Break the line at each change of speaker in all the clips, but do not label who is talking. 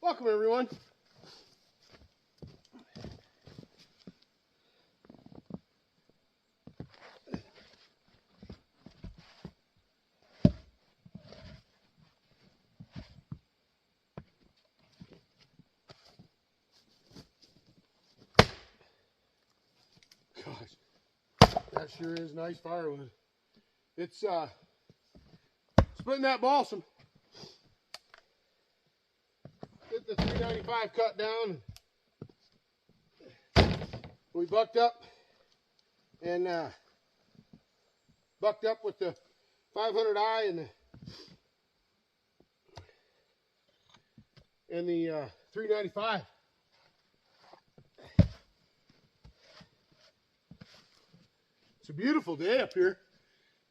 Welcome everyone. Gosh, that sure is nice firewood. It's splitting that balsam. Get the 395 cut down. We bucked up and bucked up with the 500i and the 395. It's a beautiful day up here.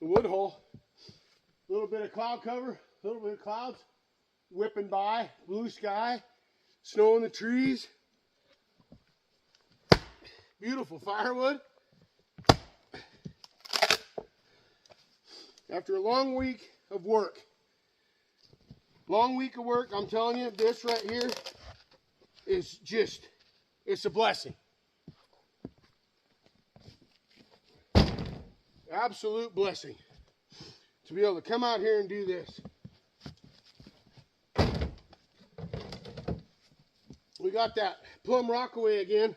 The wood hole. A little bit of cloud cover, a little bit of clouds whipping by, blue sky, snow in the trees. Beautiful firewood. After a long week of work, I'm telling you, this right here is just, it's a blessing. Absolute blessing to be able to come out here and do this. We got that Plumb Rockaway again.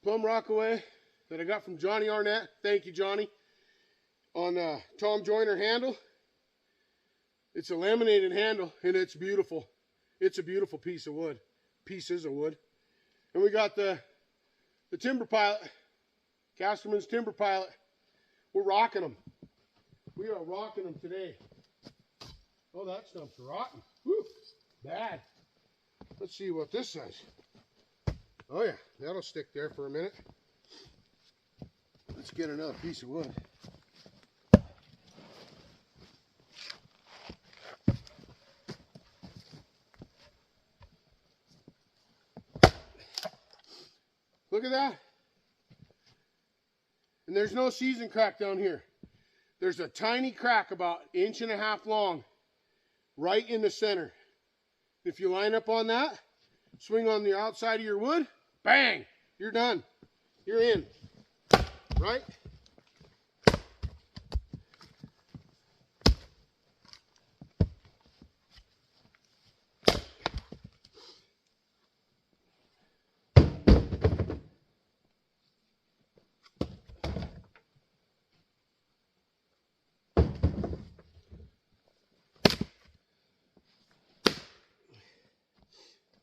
Plumb Rockaway that I got from Johnny Arnett. Thank you, Johnny. On Tom Joyner handle. It's a laminated handle and it's beautiful. It's a beautiful piece of wood. Pieces of wood. And we got the Timber Pilot. Casterman's Timber Pilot. We're rocking them. We are rocking them today. Oh, that stump's rotten. Whew, bad. Let's see what this says. Oh yeah, that'll stick there for a minute. Let's get another piece of wood. Look at that. And there's no season crack down here. There's a tiny crack about 1.5 inches long right in the center. If you line up on that, swing on the outside of your wood, bang, you're done. You're in, right?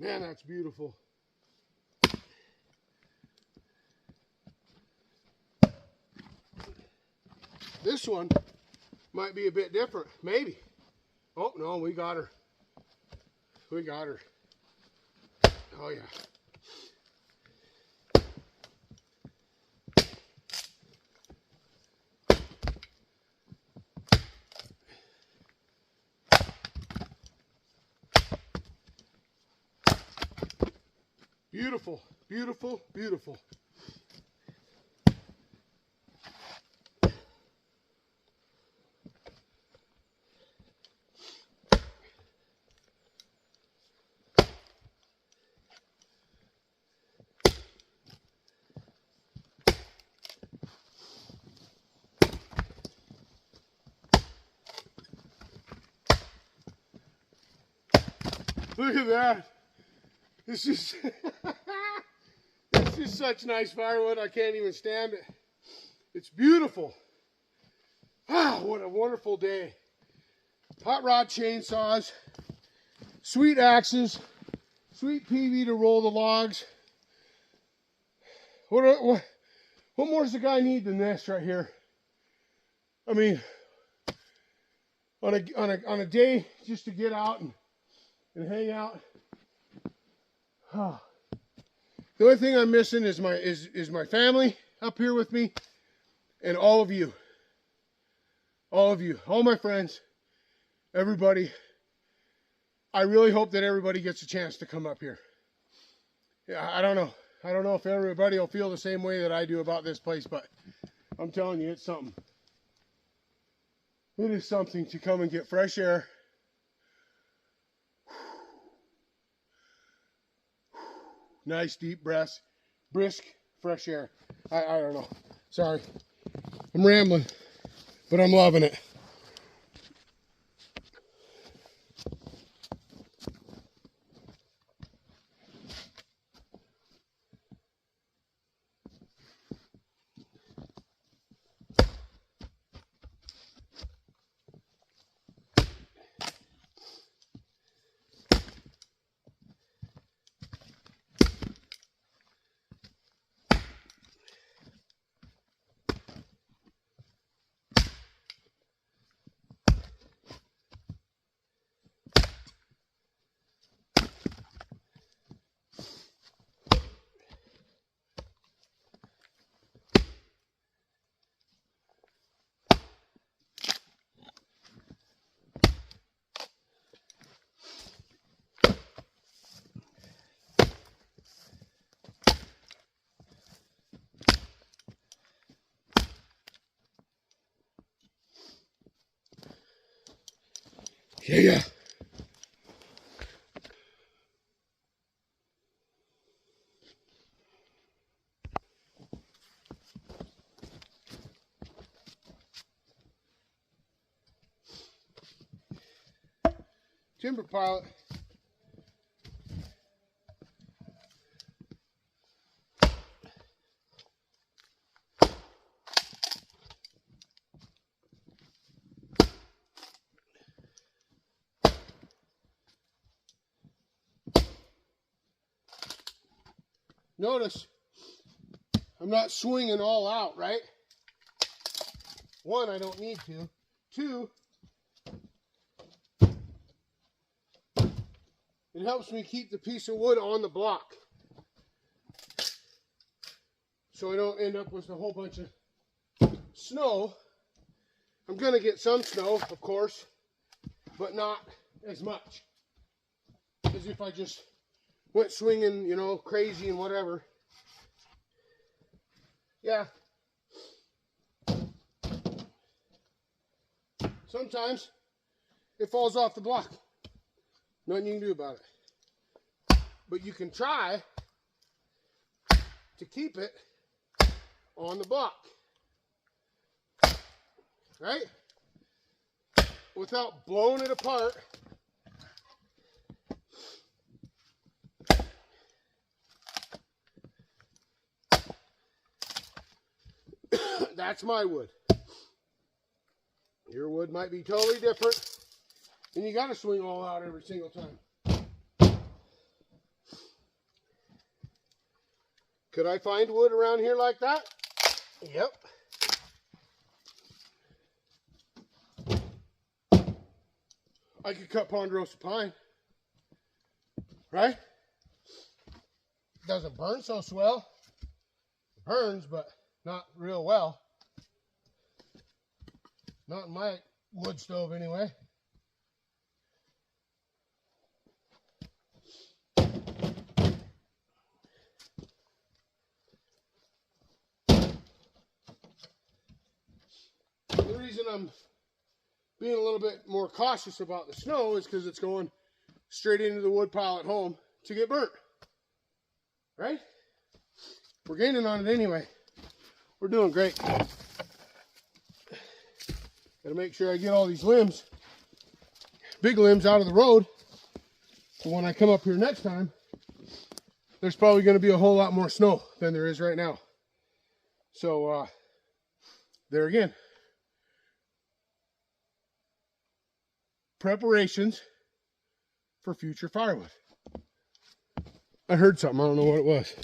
Man, that's beautiful. This one might be a bit different, maybe. Oh, no, we got her. We got her. Oh, yeah. Beautiful, beautiful, beautiful. Look at that. This is it's just such nice firewood. I can't even stand it. It's beautiful. Wow, what a wonderful day. Hot rod chainsaws, sweet axes, sweet PV to roll the logs. What more does the guy need than this right here? I mean, on a day just to get out and hang out. Oh. The only thing I'm missing is my family up here with me, and all of you, all my friends, everybody. I really hope that everybody gets a chance to come up here. Yeah, I don't know if everybody will feel the same way that I do about this place, but I'm telling you, it's something. It is something to come and get fresh air. Nice deep breaths, brisk, fresh air. I don't know. Sorry. I'm rambling, but I'm loving it. Yeah. Timber pilot. Notice I'm not swinging all out, right? One, I don't need to. Two, it helps me keep the piece of wood on the block, so I don't end up with a whole bunch of snow. I'm going to get some snow, of course, but not as much as if I just went swinging, you know, crazy and whatever. Yeah. Sometimes it falls off the block. Nothing you can do about it. But you can try to keep it on the block, right? Without blowing it apart. That's my wood. Your wood might be totally different, and you got to swing all out every single time. Could I find wood around here like that? Yep. I could cut ponderosa pine, right? Doesn't burn so swell. It burns, but not real well. Not in my wood stove anyway. The reason I'm being a little bit more cautious about the snow is because it's going straight into the wood pile at home to get burnt. Right? We're gaining on it anyway. We're doing great. Gotta make sure I get all these limbs, big limbs, out of the road. So when I come up here next time, there's probably gonna be a whole lot more snow than there is right now. So, there again. Preparations for future firewood. I heard something, I don't know what it was.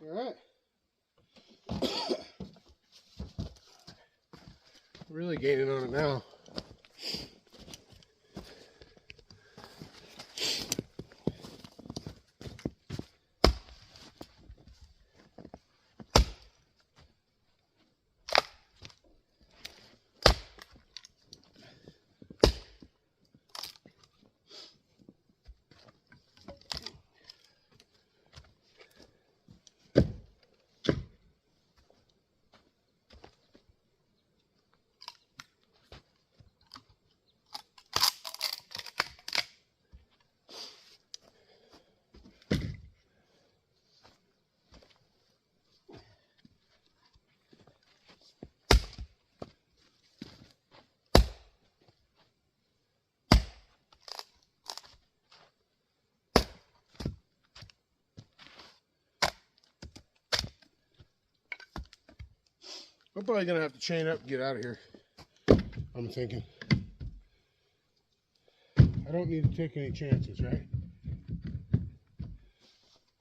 All right. Really gaining on it now. I'm probably gonna have to chain up and get out of here. I'm thinking. I don't need to take any chances, right?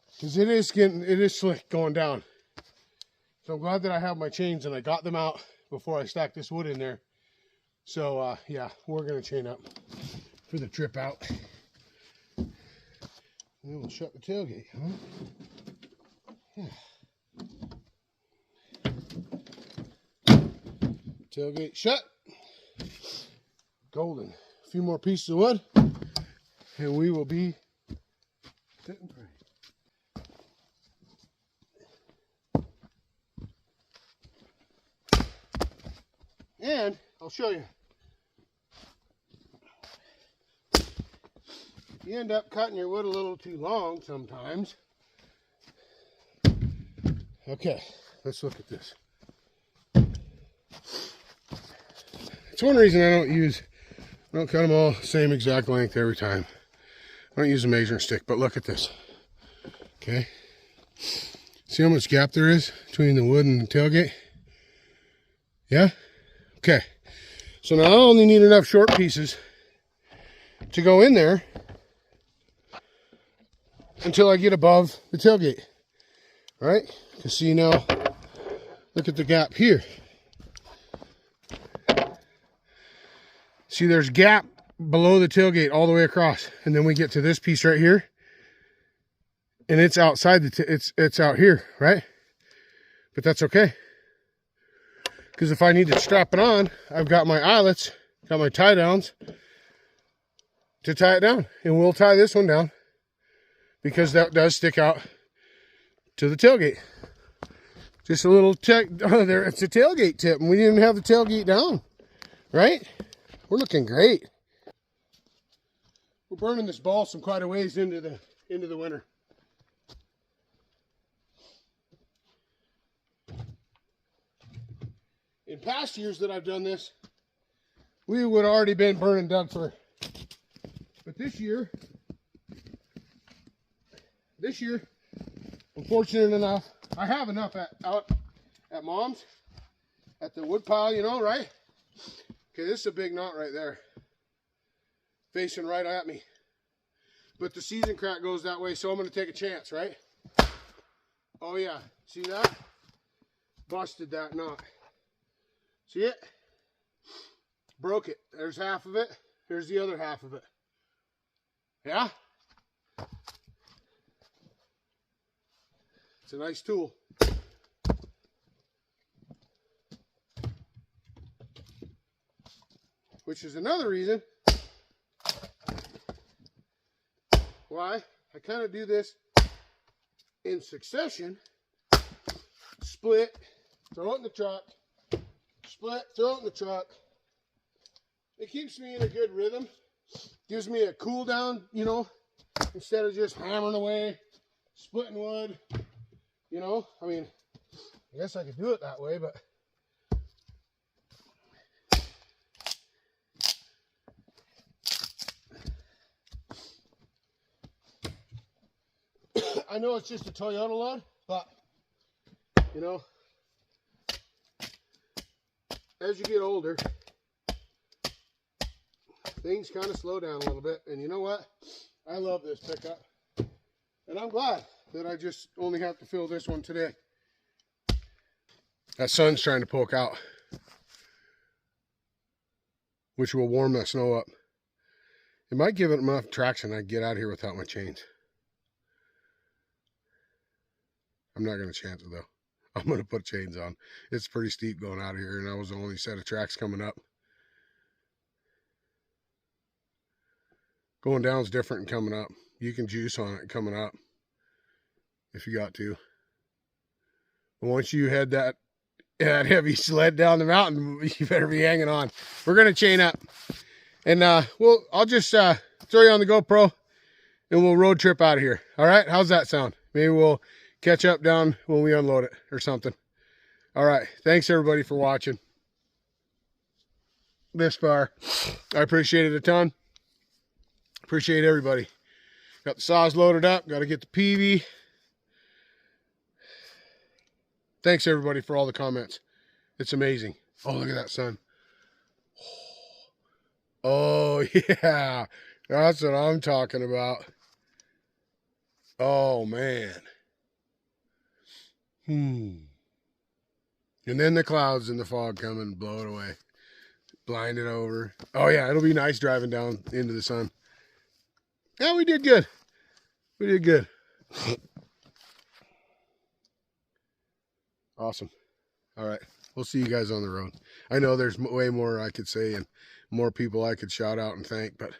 Because it is slick going down. So I'm glad that I have my chains and I got them out before I stacked this wood in there. So yeah, we're gonna chain up for the trip out. And then we'll shut the tailgate, huh? Yeah. Tailgate shut. Golden. A few more pieces of wood and we will be sitting pretty. And I'll show you. You end up cutting your wood a little too long sometimes. Okay, let's look at this. It's one reason I don't cut them all the same exact length every time. I don't use a measuring stick, but look at this. Okay. See how much gap there is between the wood and the tailgate? Yeah? Okay. So now I only need enough short pieces to go in there until I get above the tailgate. All right? Because see now, look at the gap here. See, there's gap below the tailgate all the way across, and then we get to this piece right here, and it's outside it's out here, right? But that's okay, because if I need to strap it on, I've got my eyelets, got my tie downs to tie it down, and we'll tie this one down because that does stick out to the tailgate. Just a little tech. Oh, there, it's a tailgate tip, and we didn't even have the tailgate down, right? We're looking great. We're burning this balsam quite a ways into the winter. In past years that I've done this, we would have already been burning Doug fir. But this year, I'm fortunate enough, I have enough out at Mom's, at the wood pile, you know, right? Okay, this is a big knot right there, facing right at me. But the season crack goes that way, so I'm going to take a chance, right? Oh yeah, see that? Busted that knot. See it? Broke it. There's half of it. Here's the other half of it. Yeah? It's a nice tool. Which is another reason why I kind of do this in succession. Split, throw it in the truck, split, throw it in the truck. It keeps me in a good rhythm. Gives me a cool down, you know, instead of just hammering away, splitting wood, you know. I mean, I guess I could do it that way, but I know it's just a Toyota load, but, you know, as you get older, things kind of slow down a little bit. And you know what? I love this pickup. And I'm glad. that I just only have to fill this one today. That sun's trying to poke out, which will warm that snow up. It might give it enough traction I can get out of here without my chains. I'm not going to chance it though. I'm going to put chains on. It's pretty steep going out of here, and that was the only set of tracks coming up. Going down is different than coming up. You can juice on it coming up if you got to. But once you head that heavy sled down the mountain, you better be hanging on. We're going to chain up. And I'll just throw you on the GoPro and we'll road trip out of here. All right? How's that sound? Maybe we'll catch up down when we unload it or something. All right. Thanks everybody for watching this far. I appreciate it a ton. Appreciate everybody. Got the saws loaded up. Got to get the PV. Thanks everybody for all the comments. It's amazing. Oh, look at that sun. Oh, yeah. That's what I'm talking about. Oh, man. And then the clouds and the fog come and blow it away. Blind it over. Oh, yeah. It'll be nice driving down into the sun. Yeah, we did good. We did good. Awesome. All right. We'll see you guys on the road. I know there's way more I could say and more people I could shout out and thank, but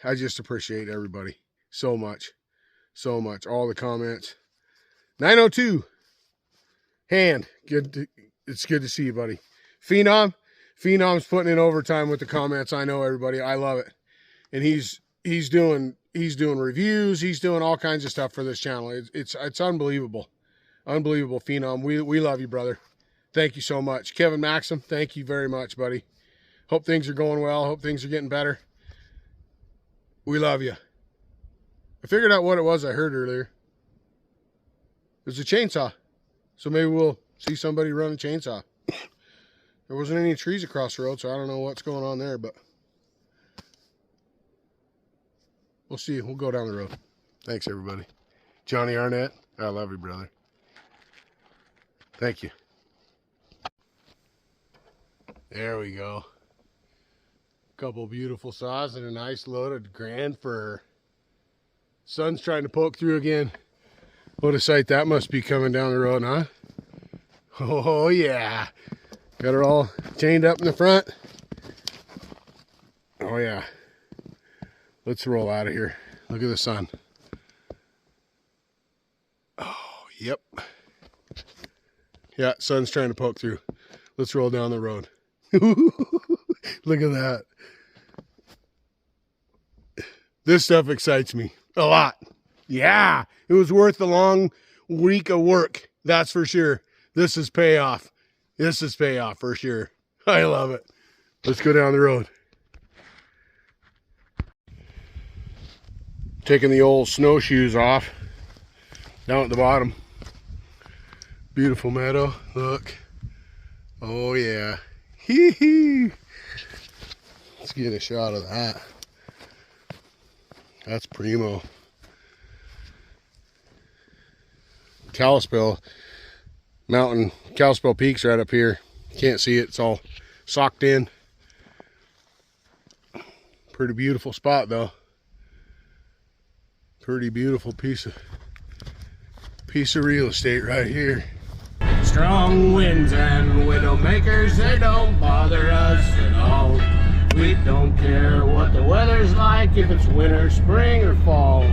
I just appreciate everybody so much. So much. All the comments. 902. Hand. It's good to see you, buddy. Phenom's putting in overtime with the comments. I know everybody. I love it. And he's doing reviews. He's doing all kinds of stuff for this channel. It's unbelievable. Unbelievable, Phenom. We love you, brother. Thank you so much. Kevin Maxim, thank you very much, buddy. Hope things are going well. Hope things are getting better. We love you. I figured out what it was I heard earlier. There's a chainsaw. So maybe we'll see somebody run a chainsaw. There wasn't any trees across the road, so I don't know what's going on there, but we'll see. We'll go down the road. Thanks, everybody. Johnny Arnett, I love you, brother. Thank you. There we go. Couple beautiful saws and a nice loaded Grand Fir. Sun's trying to poke through again. What a sight that must be coming down the road, huh? Oh, yeah. Got her all chained up in the front. Oh, yeah. Let's roll out of here. Look at the sun. Oh, yep. Yeah, sun's trying to poke through. Let's roll down the road. Look at that. This stuff excites me a lot. Yeah, it was worth the long week of work. That's for sure. This is payoff. This is payoff for sure. I love it. Let's go down the road. Taking the old snowshoes off. Down at the bottom. Beautiful meadow. Look. Oh yeah. Hee hee. Let's get a shot of that. That's primo. Kalispell Mountain, Kalispell Peak's right up here. Can't see it, it's all socked in. Pretty beautiful spot though. Pretty beautiful piece of real estate right here. Strong winds and widow makers, they don't bother us at all. We don't care what the weather's like, if it's winter, spring, or fall.